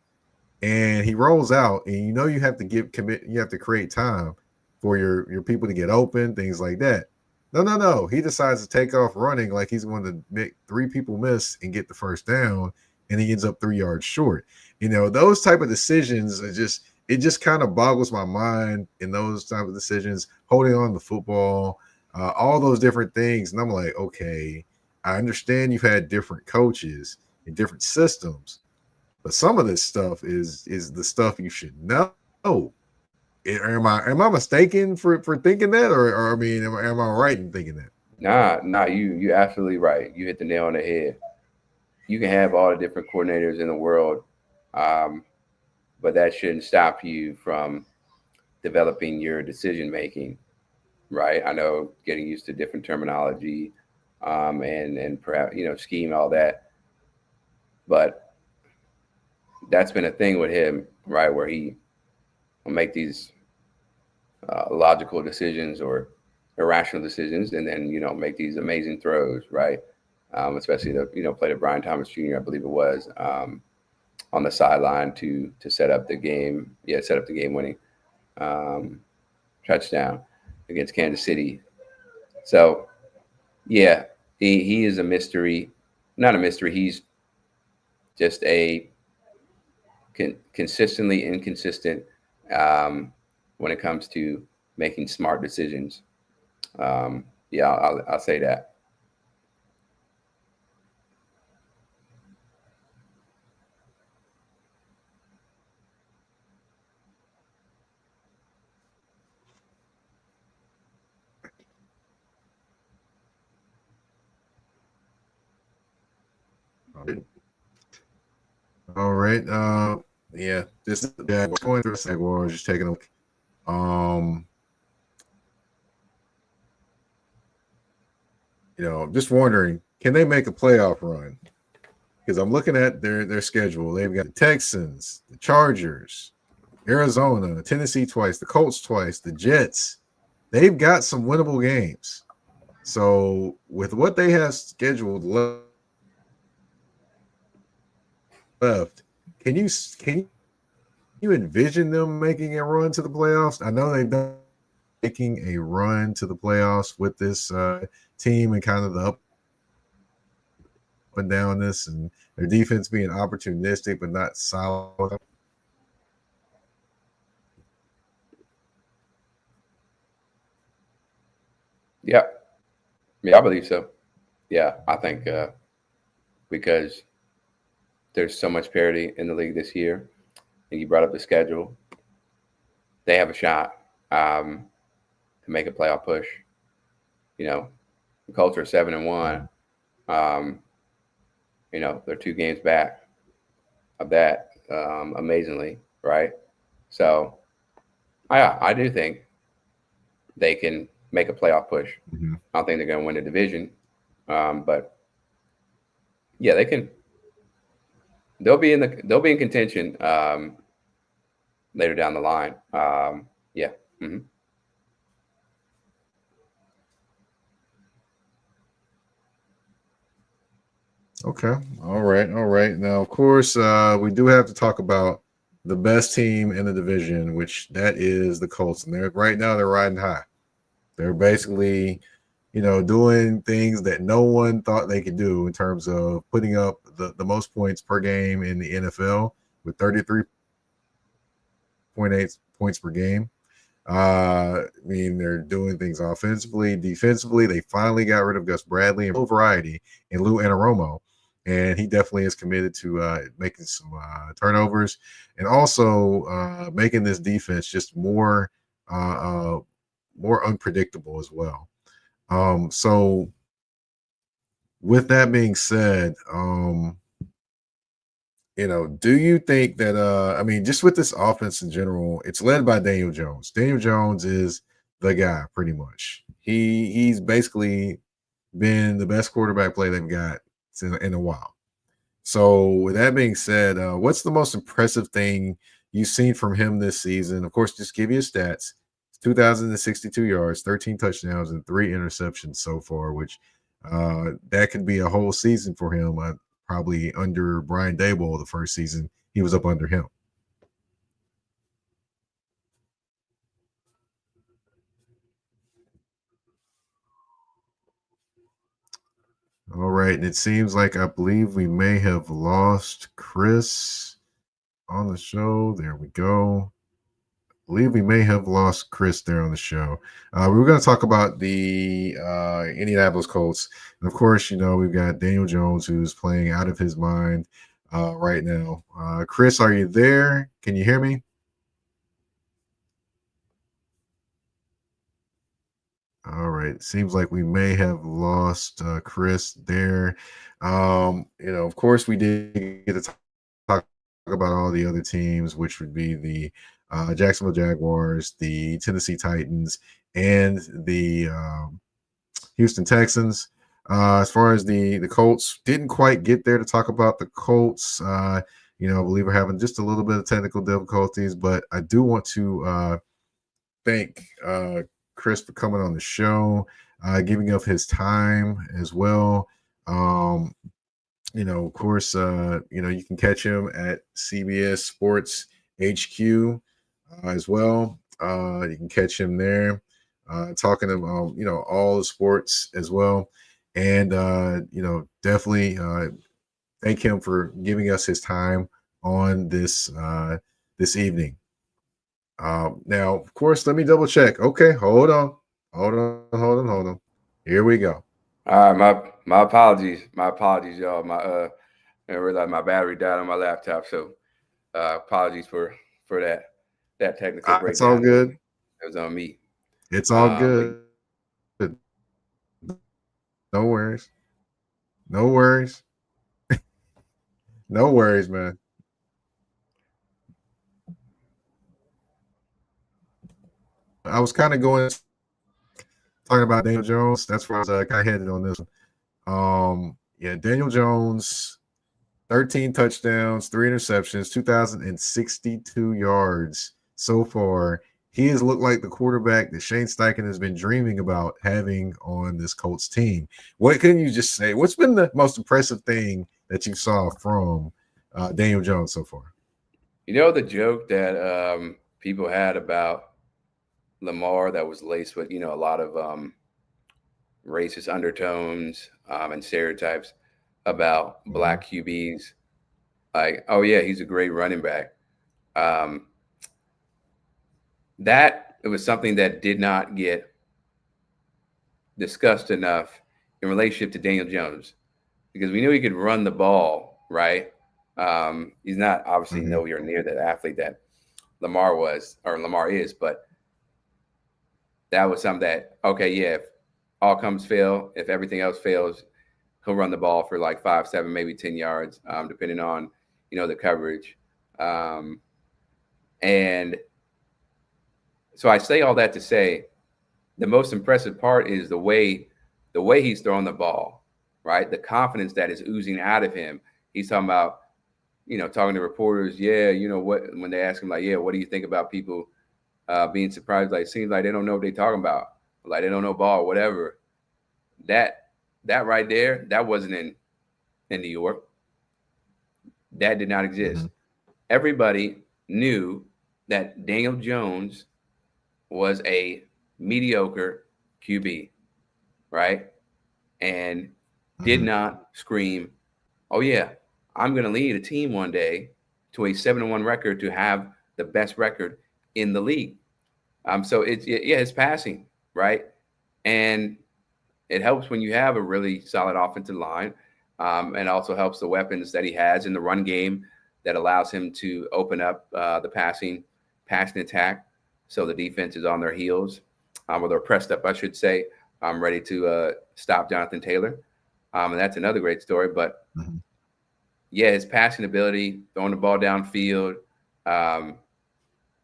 and he rolls out, and you have to you have to create time for your people to get open, things like that. No. He decides to take off running like he's going to make 3 people miss and get the first down, and he ends up 3 yards short. Those type of decisions are just kind of boggles my mind in those type of decisions, holding on to football, all those different things. And I'm like, okay, I understand you've had different coaches and different systems, but some of this stuff is the stuff you should know. Am I mistaken for thinking that, or I mean, am I right in thinking that? Nah, you absolutely right. You hit the nail on the head. You can have all the different coordinators in the world, but that shouldn't stop you from developing your decision making, right? I know getting used to different terminology, and perhaps scheme, all that, but that's been a thing with him, right? Where he will make these logical decisions or irrational decisions, and then make these amazing throws, right? Especially the play to Brian Thomas Jr., I believe it was, on the sideline to set up the game. Yeah, set up the game-winning touchdown against Kansas City. So, yeah, he is a mystery. Not a mystery. He's just a consistently inconsistent when it comes to making smart decisions. Yeah, I'll say that. All right. Yeah, just going through the Jaguars, just taking a look. Just wondering, can they make a playoff run? Because I'm looking at their schedule. They've got the Texans, the Chargers, Arizona, Tennessee twice, the Colts twice, the Jets. They've got some winnable games. So with what they have scheduled left, can you envision them making a run to the playoffs? I know they've done making a run to the playoffs with this team and kind of the up and down this, and their defense being opportunistic but not solid. Yeah, I believe so. Yeah, I think because there's so much parity in the league this year, and you brought up the schedule, they have a shot to make a playoff push. The Colts are 7-1. They're 2 games back of that, amazingly, right? So, I do think they can make a playoff push. Mm-hmm. I don't think they're going to win the division, but yeah, they can. They'll be in contention later down the line. Yeah. Mm-hmm. Okay. All right. Now, of course, we do have to talk about the best team in the division, which that is the Colts. And they're riding high. They're basically, doing things that no one thought they could do in terms of putting up the most points per game in the NFL with 33.8 points per game. I mean, they're doing things offensively, defensively. They finally got rid of Gus Bradley and variety and Lou Anarumo. And he definitely is committed to making some turnovers and also making this defense just more unpredictable as well. So with that being said, do you think that just with this offense in general, it's led by Daniel Jones. Daniel Jones is the guy pretty much. He's basically been the best quarterback play they've got in a while. So with that being said, what's the most impressive thing you've seen from him this season? Of course, just give you his stats. 2,062 yards, 13 touchdowns, and 3 interceptions so far, which that could be a whole season for him. Probably under Brian Daboll the first season, he was up under him. All right. And it seems like I believe we may have lost Chris on the show. There we go. I believe we may have lost Chris there on the show. We were going to talk about the Indianapolis Colts. And of course, we've got Daniel Jones, who's playing out of his mind right now. Chris, are you there? Can you hear me? All right. Seems like we may have lost Chris there. Of course, we did get to talk about all the other teams, which would be the Jacksonville Jaguars, the Tennessee Titans, and the Houston Texans. As far as the Colts, didn't quite get there to talk about the Colts. I believe we're having just a little bit of technical difficulties, but I do want to thank Chris for coming on the show, giving up his time as well. Of course, you can catch him at CBS Sports HQ as well. You can catch him there talking about, all the sports as well. And, definitely thank him for giving us his time on this evening. Now, of course, let me double check. Okay, hold on. Here we go. All right, my apologies, y'all. I realized my battery died on my laptop, so apologies for that technical breakdown. It's all good. It was on me. It's all good. No worries. No worries, man. I was kind of talking about Daniel Jones. That's where I was kind of headed on this one. Daniel Jones, 13 touchdowns, 3 interceptions, 2,062 yards so far. He has looked like the quarterback that Shane Steichen has been dreaming about having on this Colts team. What can you just say? What's been the most impressive thing that you saw from Daniel Jones so far? The joke that people had about Lamar that was laced with, a lot of racist undertones and stereotypes about black QBs. Like, oh yeah, he's a great running back. That it was something that did not get discussed enough in relationship to Daniel Jones, because we knew he could run the ball, right? He's not obviously nowhere near that athlete that Lamar is, but that was something that, okay, yeah, if all comes fail, if everything else fails, he'll run the ball for like 5, 7, maybe 10 yards, depending on, the coverage. And so I say all that to say the most impressive part is the way he's throwing the ball, right? The confidence that is oozing out of him. He's talking about, talking to reporters. Yeah. When they ask him like, yeah, what do you think about people being surprised? Like, seems like they don't know what they're talking about. Like they don't know ball or whatever. That right there, that wasn't in New York. That did not exist. Everybody knew that Daniel Jones was a mediocre QB, right? And did not scream, oh yeah, I'm going to lead a team one day to a 7-1 record to have the best record in the league. So it's passing, right? And it helps when you have a really solid offensive line, and also helps the weapons that he has in the run game that allows him to open up the passing attack. So the defense is on their heels, or they're pressed up, I should say, ready to stop Jonathan Taylor. And that's another great story. But yeah, his passing ability, throwing the ball downfield,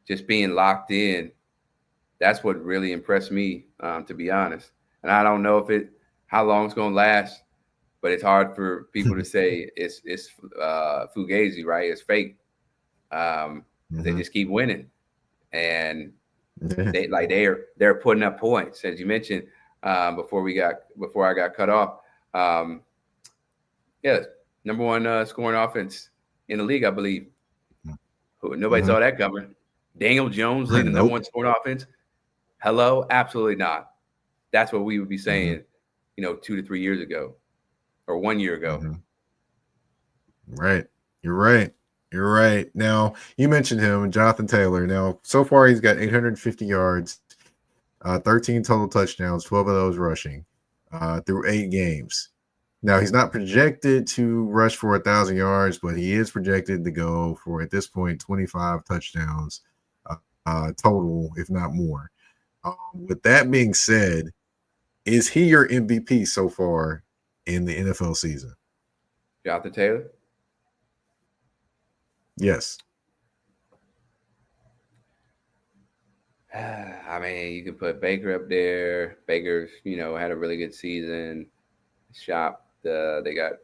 just being locked in, that's what really impressed me, to be honest. And I don't know how long it's going to last, but it's hard for people to say it's fugazi, right? It's fake. They just keep winning. And they're putting up points, as you mentioned, before I got cut off. Number one scoring offense in the league, I believe. Nobody saw that coming. Daniel Jones leading the number one scoring offense. Hello, absolutely not. That's what we would be saying, 2 to 3 years ago. or 1 year ago. Mm-hmm. Right. You're right. You're right. Now, you mentioned him, Jonathan Taylor. Now, so far, he's got 850 yards, 13 total touchdowns, 12 of those rushing through 8 games. Now, he's not projected to rush for 1,000 yards, but he is projected to go for, at this point, 25 touchdowns total, if not more. With that being said, is he your MVP so far in the NFL season? Jonathan Taylor? Yes. I mean, you can put Baker up there. Baker's, had a really good season. They got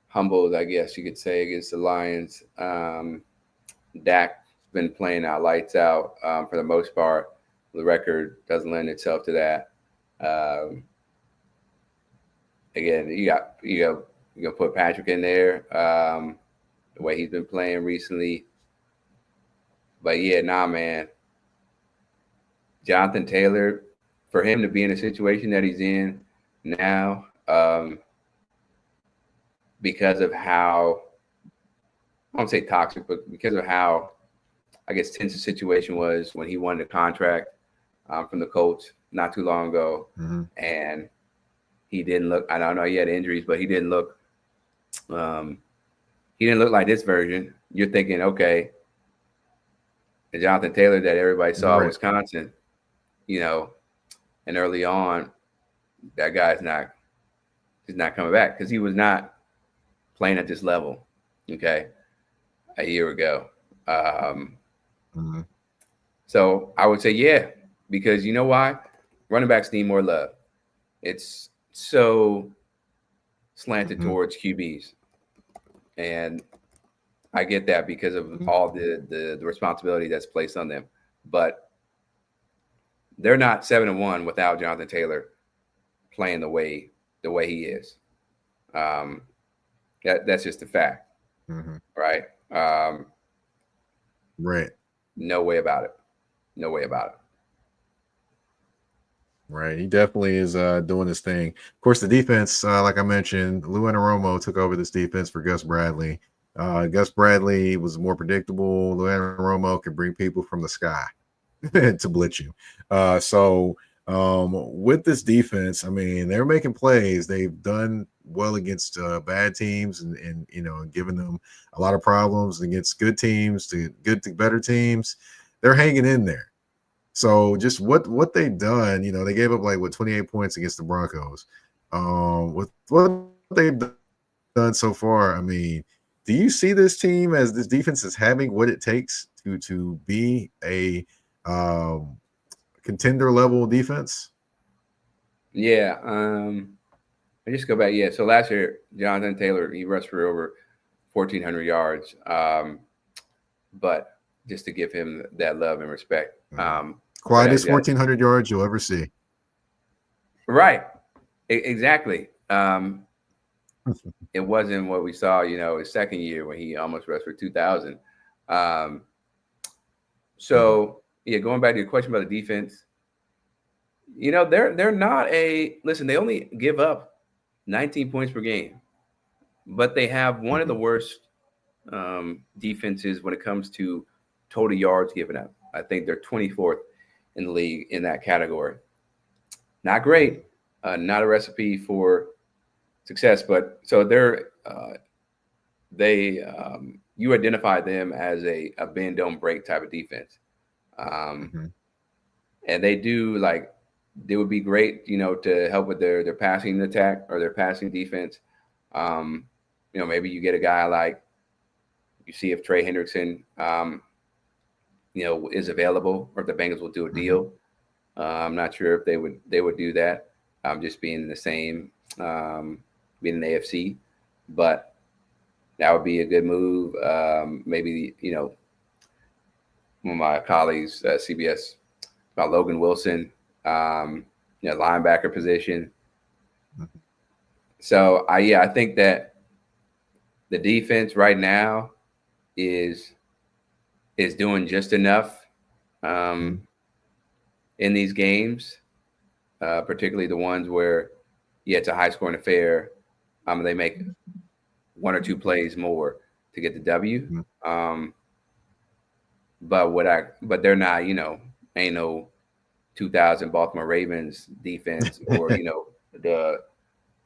humbled, I guess you could say, against the Lions. Dak's been playing out lights out for the most part. The record doesn't lend itself to that. Again, you got put Patrick in there. The way he's been playing recently. But yeah, man. Jonathan Taylor, for him to be in a situation that he's in now, because of how, I won't say toxic, but because of how, I guess, tense the situation was when he wanted a contract from the Colts not too long ago. Mm-hmm. And he didn't look, I don't know, he had injuries, but he didn't look like this version. You're thinking, okay, the Jonathan Taylor that everybody saw in Wisconsin, and early on, that guy's he's not coming back because he was not playing at this level, okay, a year ago. So I would say, yeah, because you know why? Running backs need more love. It's so slanted towards QBs. And I get that because of all the responsibility that's placed on them. But they're not 7-1 without Jonathan Taylor playing the way he is. That's just a fact, right? Right. No way about it. No way about it. Right. He definitely is doing his thing. Of course, the defense, like I mentioned, Lou Anarumo took over this defense for Gus Bradley. Gus Bradley was more predictable. Lou Anarumo could bring people from the sky to blitz you. So with this defense, I mean, they're making plays. They've done well against bad teams and giving them a lot of problems against good teams to better teams. They're hanging in there. So just what they've done, they gave up 28 points against the Broncos. With what they've done so far, I mean, do you see this team as this defense is having what it takes to be a contender level defense? Yeah. I just go back. Yeah. So last year, Jonathan Taylor, he rushed for over 1,400 yards. But just to give him that love and respect. Quietest 1,400 yards you'll ever see. Right. Exactly. It wasn't what we saw, his second year when he almost rushed for 2,000. So, yeah, going back to your question about the defense, they're not listen, they only give up 19 points per game, but they have one of the worst defenses when it comes to total yards given up. I think they're 24th in the league in that category. Not great, not a recipe for success, but so you identify them as a bend don't break type of defense. And they would be great, to help with their passing attack or their passing defense. Maybe you get a guy like, you see if Trey Hendrickson, is available, or if the Bengals will do a deal. I'm not sure if they would do that. Just being in the same, being in the AFC, but that would be a good move. Maybe, one of my colleagues at CBS about Logan Wilson, linebacker position. So I think that the defense right now is doing just enough in these games, particularly the ones where yeah, it's a high scoring affair. They make one or two plays more to get the W. But they're not, ain't no 2000 Baltimore Ravens defense or, the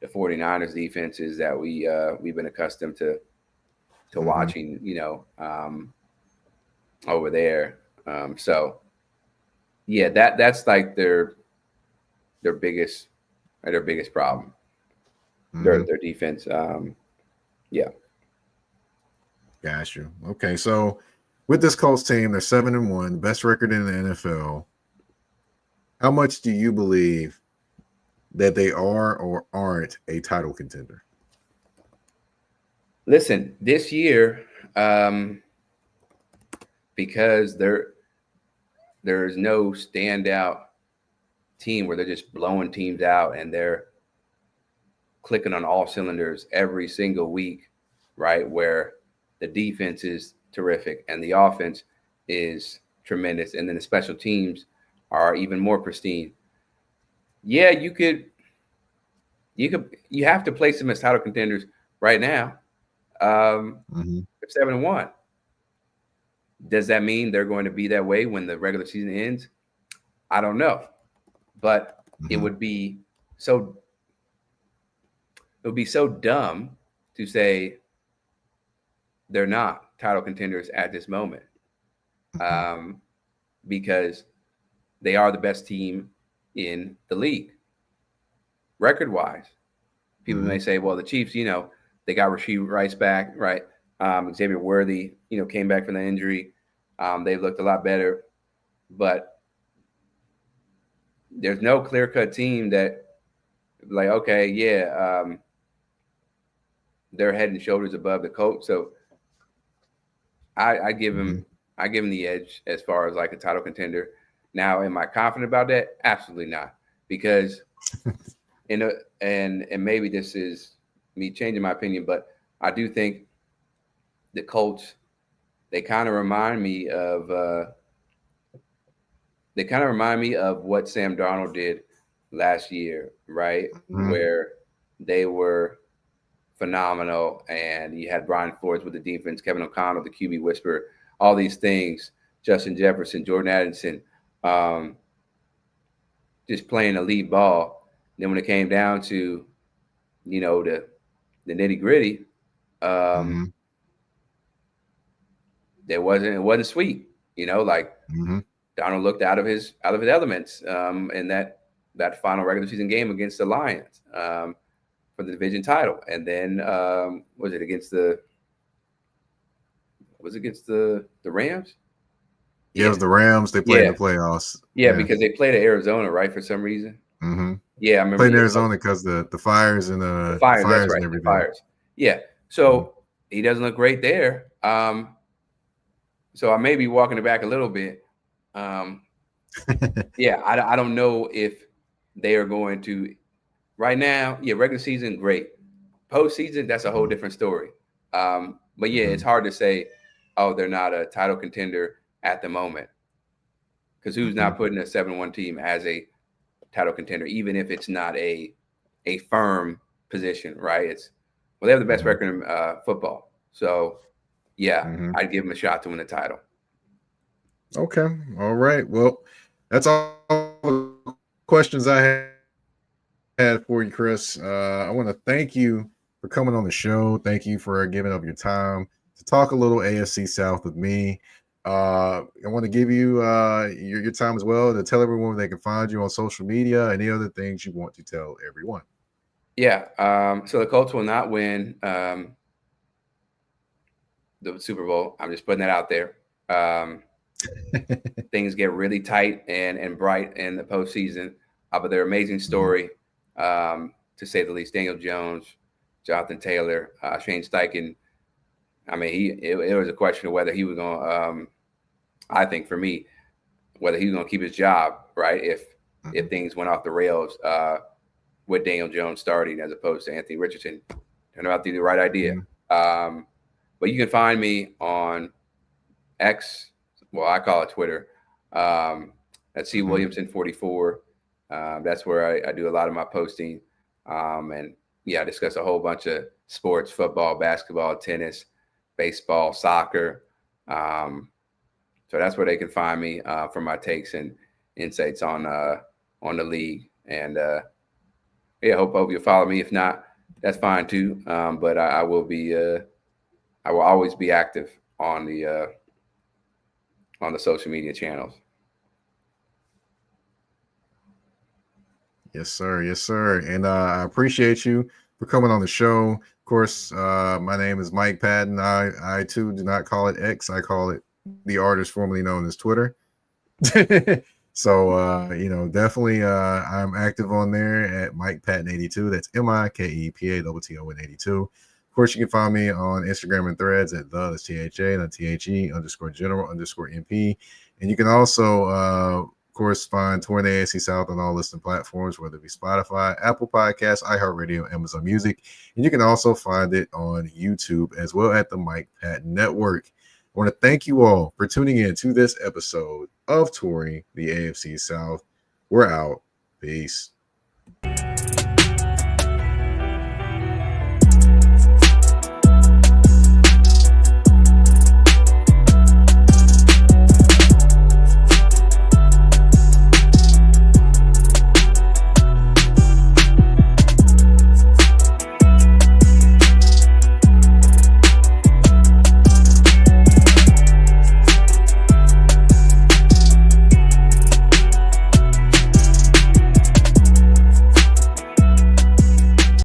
49ers defenses that we've been accustomed to watching, over there. So yeah, that's like their biggest problem. Their defense. Yeah. Got you. Okay, so with this Colts team, they're 7-1, best record in the NFL. How much do you believe that they are or aren't a title contender? Listen, this year, because there's no standout team where they're just blowing teams out and they're clicking on all cylinders every single week, right? Where the defense is terrific and the offense is tremendous, and then the special teams are even more pristine. Yeah, you have to place them as title contenders right now. 7-1. Does that mean they're going to be that way when the regular season ends? I don't know, but it would be so dumb to say they're not title contenders at this moment, because they are the best team in the league, record-wise. People may say, well, the Chiefs, they got Rashee Rice back, right? Xavier Worthy, came back from the injury. They've looked a lot better, but there's no clear-cut team that, like, okay, yeah, they're head and shoulders above the Colts. So I give him the edge as far as like a title contender. Now, am I confident about that? Absolutely not, because and maybe this is me changing my opinion, but I do think the Colts, they kind of remind me of what Sam Darnold did last year, right? Where they were phenomenal, and you had Brian Flores with the defense, Kevin O'Connell, the QB whisperer, all these things, Justin Jefferson, Jordan Addison, just playing elite ball. Then when it came down to, the nitty gritty, it wasn't sweet. Donald looked out of his elements in that final regular season game against the Lions for the division title, and then was it against the Rams? Yeah, it was the Rams. They played in the playoffs. Yeah, because they played at Arizona, right, for some reason. Yeah, I remember played in Arizona because the fires and the fires that's right, and everything. The fires. Yeah, so he doesn't look great there. So I may be walking it back a little bit. Yeah, I don't know if they are going to right now. Yeah, regular season, great. Postseason, that's a whole different story. But yeah, it's hard to say, oh, they're not a title contender at the moment, because who's not putting a 7-1 team as a title contender, even if it's not a firm position, right? They have the best record in football. So yeah, I'd give them a shot to win the title. Okay. All right. Well, that's all the questions I had for you, Chris. I want to thank you for coming on the show. Thank you for giving up your time to talk a little AFC South with me. I want to give you your time as well to tell everyone where they can find you on social media, any other things you want to tell everyone. Yeah. So the Colts will not win the Super Bowl. I'm just putting that out there. Things get really tight and bright in the postseason, but they're an amazing story, to say the least. Daniel Jones, Jonathan Taylor, Shane Steichen. I mean, it was a question of whether he was going to, I think for me, whether he was going to keep his job, right, if things went off the rails with Daniel Jones starting as opposed to Anthony Richardson. Turned out to be the right idea. But you can find me on X, well, I call it Twitter, at C Williamson 44. That's where I do a lot of my posting. And yeah, I discuss a whole bunch of sports: football, basketball, tennis, baseball, soccer. So that's where they can find me for my takes and insights on the league. And yeah, hope you'll follow me. If not, that's fine too. But I will always be active on the social media channels. Yes, sir. Yes, sir. And I appreciate you for coming on the show. Of course, my name is Mike Patton. I too do not call it X. I call it the artist formerly known as Twitter. So, definitely I'm active on there at Mike Patton 82. That's MikePaton 82. Of course, you can find me on Instagram and Threads at that's THA, not THE _general_MP. And you can also, of course, find Touring the AFC South on all listening platforms, whether it be Spotify, Apple Podcasts, iHeartRadio, Amazon Music. And you can also find it on YouTube as well at the Mike Patton Network. I want to thank you all for tuning in to this episode of Touring the AFC South. We're out. Peace.